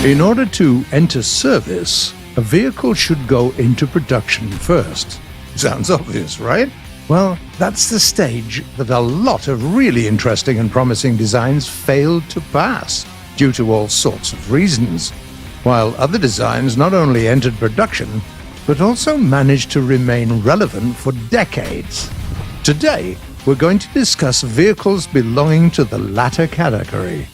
In order to enter service, a vehicle should go into production first. Sounds obvious, right? Well, that's the stage that a lot of really interesting and promising designs failed to pass, due to all sorts of reasons, while other designs not only entered production, but also managed to remain relevant for decades. Today, we're going to discuss vehicles belonging to the latter category,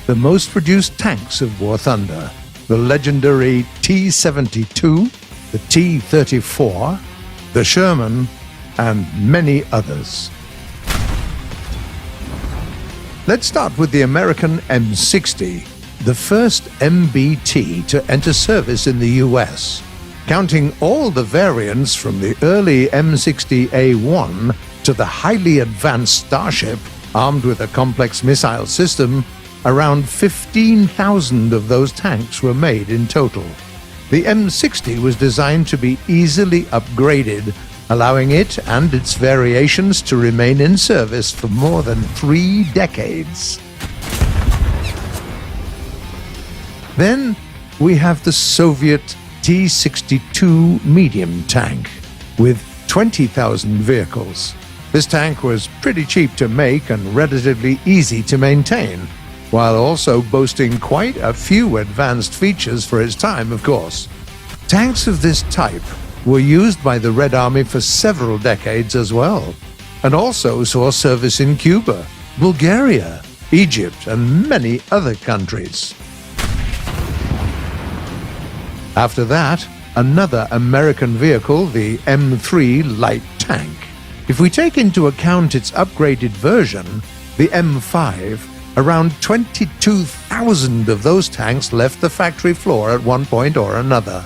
the most produced tanks of War Thunder, the legendary T-72, the T-34, the Sherman, and many others. Let's start with the American M60, the first MBT to enter service in the US. Counting all the variants from the early M60A1 to the highly advanced Starship, armed with a complex missile system, around 15,000 of those tanks were made in total. The M60 was designed to be easily upgraded, allowing it and its variations to remain in service for more than 3 decades. Then we have the Soviet T-62 medium tank with 20,000 vehicles. This tank was pretty cheap to make and relatively easy to maintain, while also boasting quite a few advanced features for its time, of course. Tanks of this type were used by the Red Army for several decades as well, and also saw service in Cuba, Bulgaria, Egypt, and many other countries. After that, another American vehicle, the M3 light tank. If we take into account its upgraded version, the M5, around 22,000 of those tanks left the factory floor at one point or another.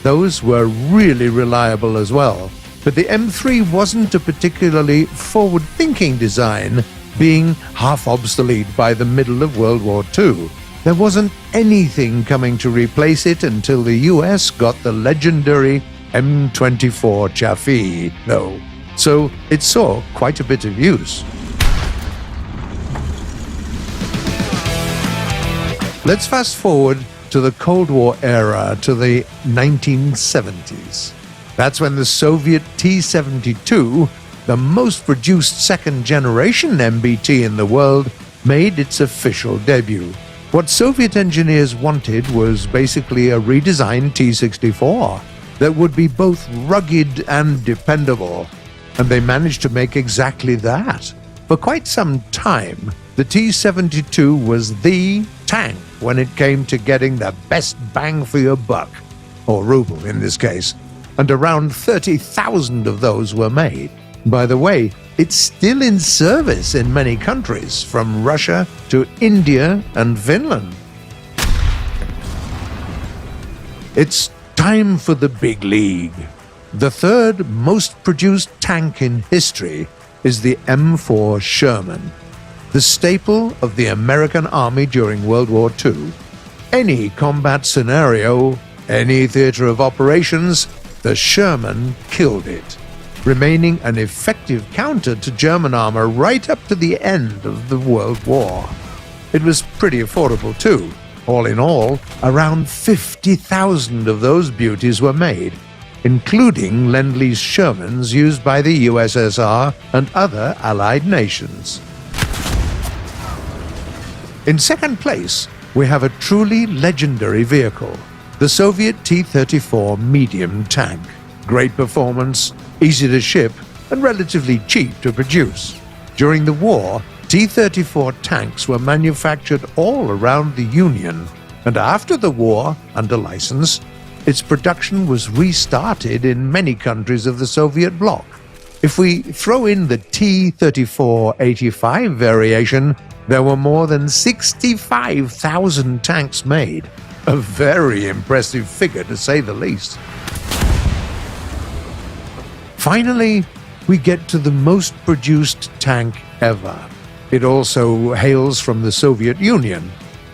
Those were really reliable as well, but the M3 wasn't a particularly forward-thinking design, being half obsolete by the middle of World War II. There wasn't anything coming to replace it until the US got the legendary M24 Chaffee, though, so it saw quite a bit of use. Let's fast forward to the Cold War era, to the 1970s. That's when the Soviet T-72, the most produced second-generation MBT in the world, made its official debut. What Soviet engineers wanted was basically a redesigned T-64 that would be both rugged and dependable, and they managed to make exactly that. For quite some time, the T-72 was the tank when it came to getting the best bang for your buck, or ruble in this case, and around 30,000 of those were made. By the way, it's still in service in many countries, from Russia to India and Finland. It's time for the big league. The third most produced tank in history is the M4 Sherman, the staple of the American Army during World War II. Any combat scenario, any theater of operations, the Sherman killed it, remaining an effective counter to German armor right up to the end of the World War. It was pretty affordable too. All in all, around 50,000 of those beauties were made, including Lend-Lease Shermans used by the USSR and other Allied nations. In second place, we have a truly legendary vehicle, the Soviet T-34 medium tank. Great performance, easy to ship, and relatively cheap to produce. During the war, T-34 tanks were manufactured all around the Union, and after the war, under license, its production was restarted in many countries of the Soviet bloc. If we throw in the T-34-85 variation, there were more than 65,000 tanks made. A very impressive figure, to say the least. Finally, we get to the most produced tank ever. It also hails from the Soviet Union.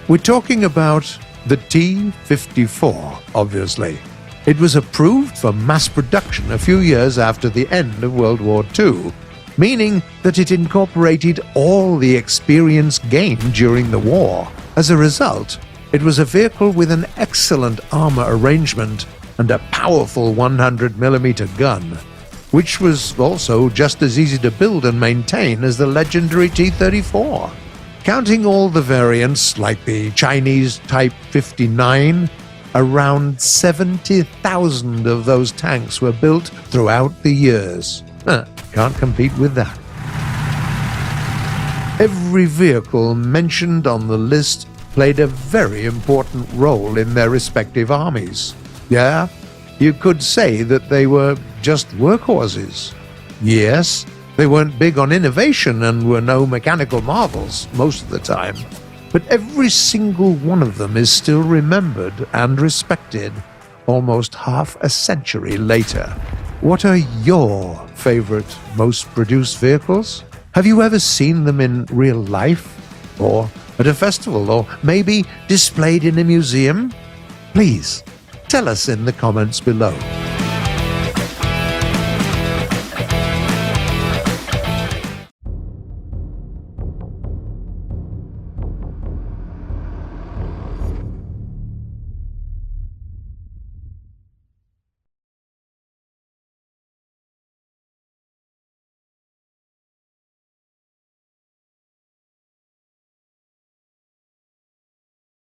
We're talking about the T-54, obviously. It was approved for mass production a few years after the end of World War II, meaning that it incorporated all the experience gained during the war. As a result, It was a vehicle with an excellent armor arrangement and a powerful 100mm gun, which was also just as easy to build and maintain as the legendary T-34. Counting all the variants, like the Chinese Type 59, around 70,000 of those tanks were built throughout the years. Can't compete with that. Every vehicle mentioned on the list played a very important role in their respective armies. Yeah, you could say that they were just workhorses. Yes, they weren't big on innovation and were no mechanical marvels most of the time, but every single one of them is still remembered and respected almost half a century later. What are your favorite, most produced vehicles? Have you ever seen them in real life? Or at a festival? Or maybe displayed in a museum? Please tell us in the comments below.